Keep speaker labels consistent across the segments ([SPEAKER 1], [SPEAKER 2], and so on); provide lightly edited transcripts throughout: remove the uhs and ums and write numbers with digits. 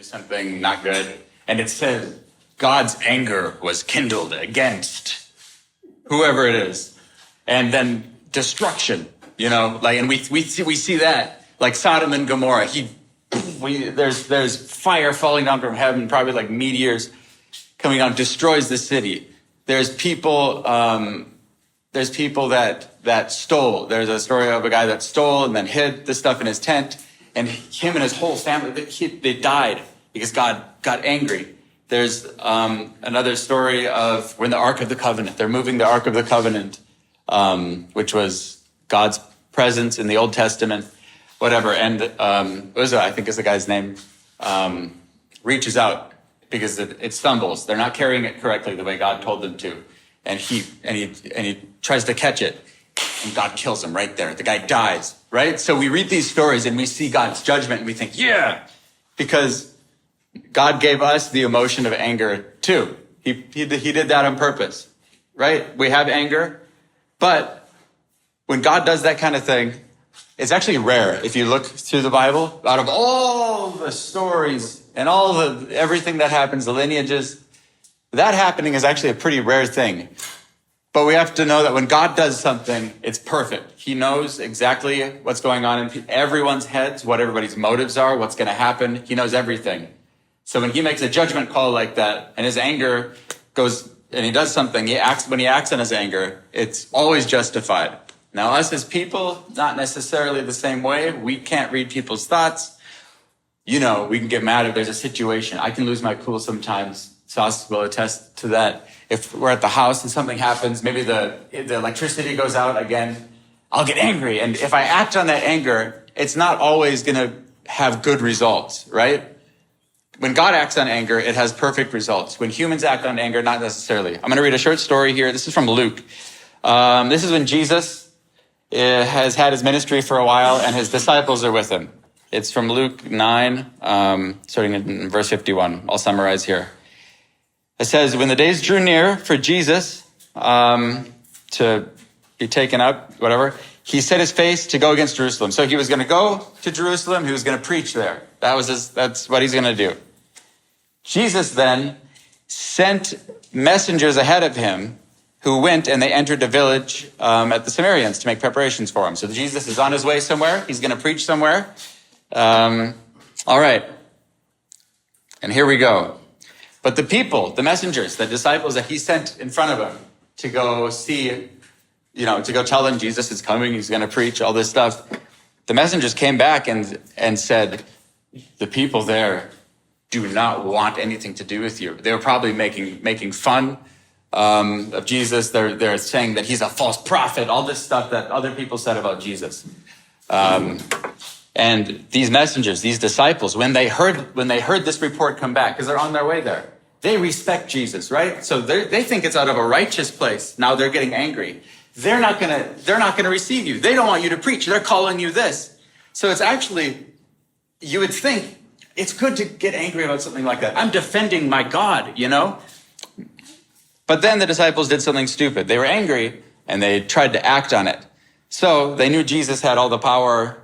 [SPEAKER 1] something not good. And it says God's anger was kindled against whoever it is. And then destruction, and we see that, like Sodom and Gomorrah. There's fire falling down from heaven, probably like meteors coming down, destroys the city. There's people that stole. There's a story of a guy that stole and then hid the stuff in his tent, and him and his whole family, they died because God got angry. There's another story of when the Ark of the Covenant, they're moving the Ark of the Covenant, which was God's presence in the Old Testament, whatever. And Uzzah, I think is the guy's name, reaches out because it stumbles. They're not carrying it correctly the way God told them to. And he tries to catch it, and God kills him right there. The guy dies, right? So we read these stories and we see God's judgment and we think, yeah, because God gave us the emotion of anger too. He did that on purpose, right? We have anger, but when God does that kind of thing, it's actually rare. If you look through the Bible, out of all the stories and everything that happens, the lineages, that happening is actually a pretty rare thing. But we have to know that when God does something, it's perfect. He knows exactly what's going on in everyone's heads, what everybody's motives are, what's going to happen. He knows everything. So when he makes a judgment call like that, and his anger goes, and he does something, when he acts on his anger, it's always justified. Now, us as people, not necessarily the same way. We can't read people's thoughts. We can get mad if there's a situation. I can lose my cool sometimes. Sauce will attest to that. If we're at the house and something happens, maybe the electricity goes out again, I'll get angry. And if I act on that anger, it's not always going to have good results, right? When God acts on anger, it has perfect results. When humans act on anger, not necessarily. I'm going to read a short story here. This is from Luke. This is when Jesus has had his ministry for a while and his disciples are with him. It's from Luke 9, starting in verse 51. I'll summarize here. It says, when the days drew near for Jesus to be taken up, whatever, he set his face to go against Jerusalem. So he was going to go to Jerusalem. He was going to preach there. That's what he's going to do. Jesus then sent messengers ahead of him who went and they entered a village at the Samaritans to make preparations for him. So Jesus is on his way somewhere. He's going to preach somewhere. All right. And here we go. But the people, the messengers, the disciples that he sent in front of him to go see, to go tell them Jesus is coming, he's going to preach, all this stuff. The messengers came back and said, the people there do not want anything to do with you. They were probably making fun of Jesus. They're saying that he's a false prophet, all this stuff that other people said about Jesus. And these messengers, these disciples, when they heard this report come back, because they're on their way there, they respect Jesus, right? So they think it's out of a righteous place. Now they're getting angry. They're not gonna receive you. They don't want you to preach. They're calling you this. So it's actually, you would think it's good to get angry about something like that. I'm defending my God, But then the disciples did something stupid. They were angry and they tried to act on it. So they knew Jesus had all the power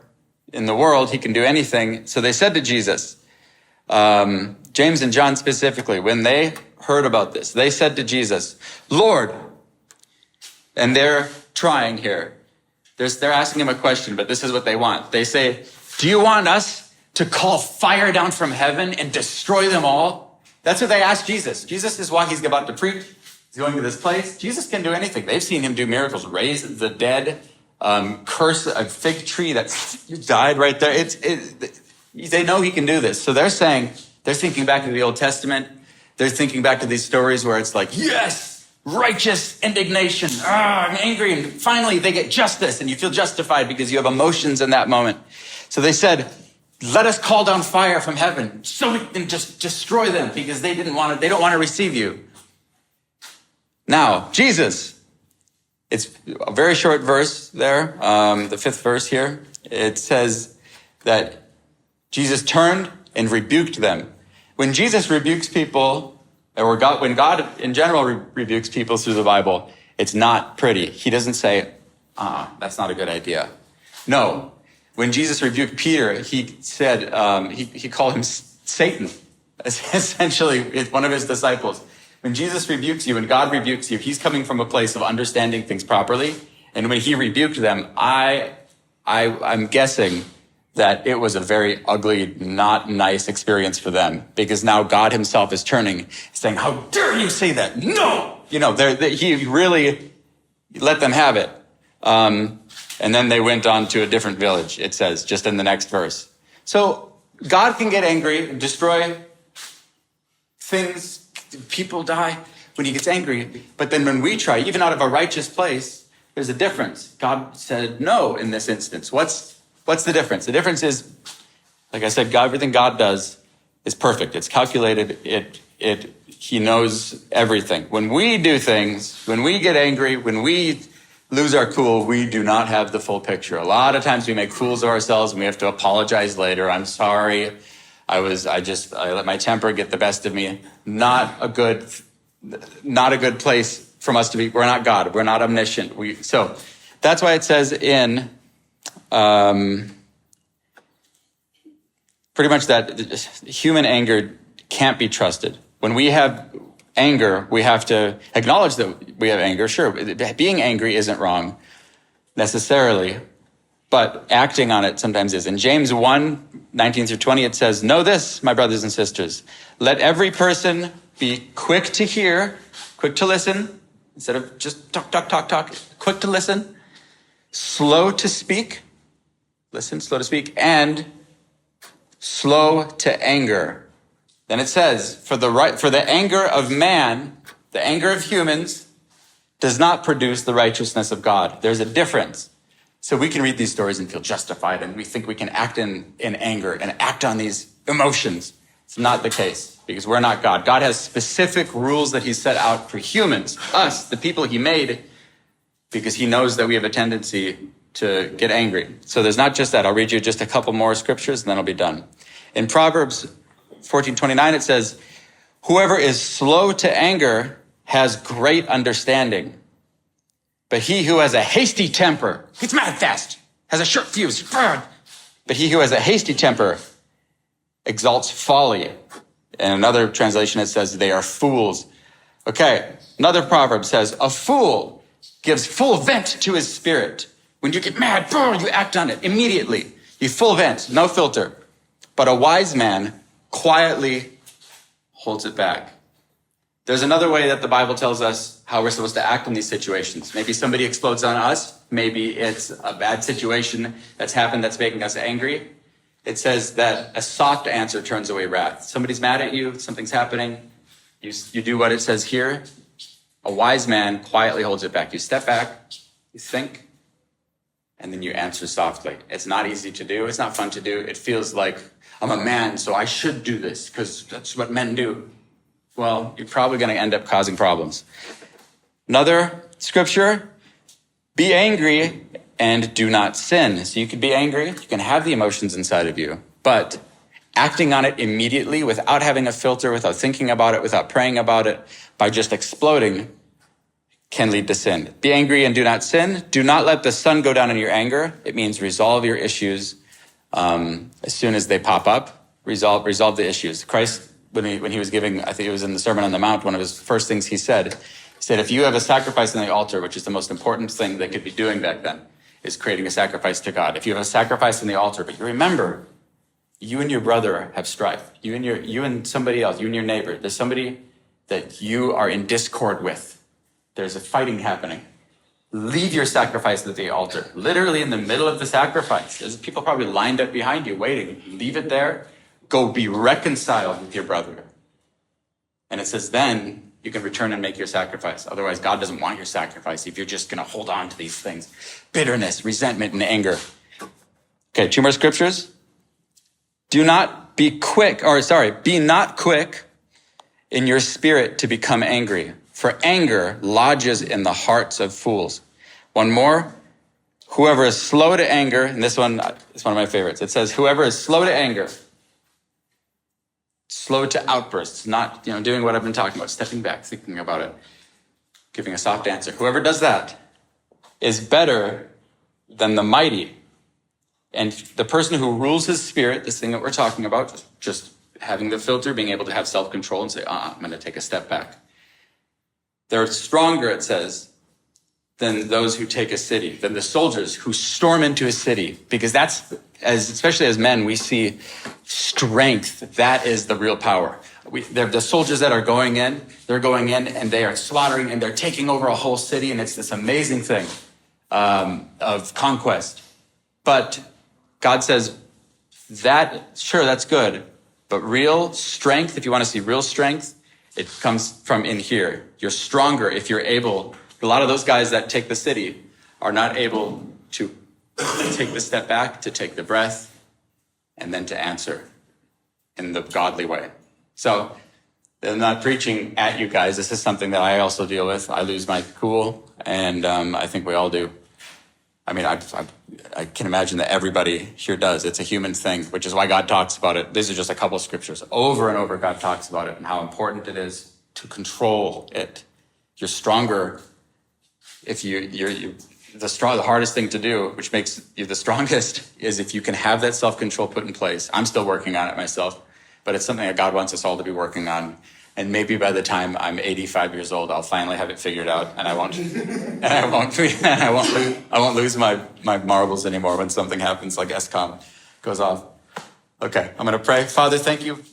[SPEAKER 1] in the world. He can do anything. So they said to Jesus, James and John specifically, when they heard about this, they said to Jesus, Lord, and they're trying here. They're asking him a question, but this is what they want. They say, do you want us to call fire down from heaven and destroy them all? That's what they asked Jesus. Jesus is why he's about to preach. He's going to this place. Jesus can do anything. They've seen him do miracles, raise the dead, curse a fig tree that died right there. They know he can do this. So they're thinking back to the Old Testament. They're thinking back to these stories where it's like, yes, righteous indignation. I'm angry. And finally they get justice and you feel justified because you have emotions in that moment. So they said, let us call down fire from heaven so we can just destroy them because they don't want to receive you. Now, Jesus, it's a very short verse there, the 5th verse here. It says that Jesus turned and rebuked them. When Jesus rebukes people, or when God in general rebukes people through the Bible, it's not pretty. He doesn't say, that's not a good idea. No. When Jesus rebuked Peter, he said, he called him Satan. Essentially, it's one of his disciples. When Jesus rebukes you, when God rebukes you, he's coming from a place of understanding things properly. And when he rebuked them, I'm guessing that it was a very ugly, not nice experience for them, because now God himself is turning, saying, how dare you say that? No! He really let them have it. And then they went on to a different village, it says, just in the next verse. So God can get angry and destroy things, people die when he gets angry. But then when we try, even out of a righteous place, there's a difference. God said no in this instance. What's the difference? The difference is, like I said, everything God does is perfect. It's calculated. He knows everything. When we do things, when we get angry, when we lose our cool, we do not have the full picture. A lot of times we make fools of ourselves and we have to apologize later. I'm sorry. I let my temper get the best of me. Not a good place from us to be. We're not God. We're not omniscient. So that's why it says in pretty much that human anger can't be trusted. When we have anger, we have to acknowledge that we have anger. Sure, being angry isn't wrong necessarily, but acting on it sometimes is. In James 1:19-20, it says, know this, my brothers and sisters, let every person be quick to hear, quick to listen, instead of just talk, quick to listen, slow to speak, slow to speak, and slow to anger. Then it says, for the anger of man, the anger of humans, does not produce the righteousness of God. There's a difference. So we can read these stories and feel justified, and we think we can act in anger and act on these emotions. It's not the case, because we're not God. God has specific rules that he set out for humans, us, the people he made, because he knows that we have a tendency to get angry. So there's not just that. I'll read you just a couple more scriptures, and then I'll be done. In Proverbs 14:29, it says, whoever is slow to anger has great understanding. But he who has a hasty temper, gets mad fast, has a short fuse. But he who has a hasty temper exalts folly. In another translation, it says they are fools. Okay, another proverb says, a fool gives full vent to his spirit. When you get mad, you act on it immediately. You full vent, no filter. But a wise man quietly holds it back. There's another way that the Bible tells us how we're supposed to act in these situations. Maybe somebody explodes on us. Maybe it's a bad situation that's happened that's making us angry. It says that a soft answer turns away wrath. Somebody's mad at you, something's happening. You do what it says here. A wise man quietly holds it back. You step back, you think, and then you answer softly. It's not easy to do. It's not fun to do. It feels like I'm a man, so I should do this because that's what men do. Well, you're probably going to end up causing problems. Another scripture, be angry and do not sin. So you can be angry, you can have the emotions inside of you, but acting on it immediately without having a filter, without thinking about it, without praying about it, by just exploding, can lead to sin. Be angry and do not sin. Do not let the sun go down in your anger. It means resolve your issues as soon as they pop up. Resolve the issues. Christ, when he was giving, I think it was in the Sermon on the Mount, one of his first things he said, if you have a sacrifice on the altar, which is the most important thing they could be doing back then, is creating a sacrifice to God. If you have a sacrifice on the altar, but you remember, you and your brother have strife. You and somebody else, you and your neighbor, there's somebody that you are in discord with. There's a fighting happening. Leave your sacrifice at the altar, literally in the middle of the sacrifice. There's people probably lined up behind you waiting. Leave it there. Go be reconciled with your brother. And it says then you can return and make your sacrifice. Otherwise, God doesn't want your sacrifice if you're just going to hold on to these things. Bitterness, resentment, and anger. Okay, 2 more scriptures. Be not quick in your spirit to become angry, for anger lodges in the hearts of fools. One more. Whoever is slow to anger, and this one is one of my favorites. It says, whoever is slow to anger, slow to outbursts, not doing what I've been talking about, stepping back, thinking about it, giving a soft answer. Whoever does that is better than the mighty. And the person who rules his spirit, this thing that we're talking about, just having the filter, being able to have self-control and say, I'm going to take a step back. They're stronger, it says, than those who take a city, than the soldiers who storm into a city. Because that's, especially as men, we see strength. That is the real power. They're the soldiers that are going in, they're going in and they are slaughtering and they're taking over a whole city. And it's this amazing thing of conquest. But God says, sure, that's good. But real strength, if you want to see real strength, it comes from in here. You're stronger if you're able. A lot of those guys that take the city are not able to take the step back, to take the breath, and then to answer in the godly way. So I'm not preaching at you guys. This is something that I also deal with. I lose my cool, and I think we all do. I mean, I can imagine that everybody here does. It's a human thing, which is why God talks about it. These are just a couple of scriptures. Over and over, God talks about it and how important it is to control it. You're stronger if the hardest thing to do, which makes you the strongest, is if you can have that self-control put in place. I'm still working on it myself, but it's something that God wants us all to be working on. And maybe by the time I'm 85 years old, I'll finally have it figured out, and I won't lose my marbles anymore when something happens like SCOM goes off. Okay, I'm going to pray. Father, thank you.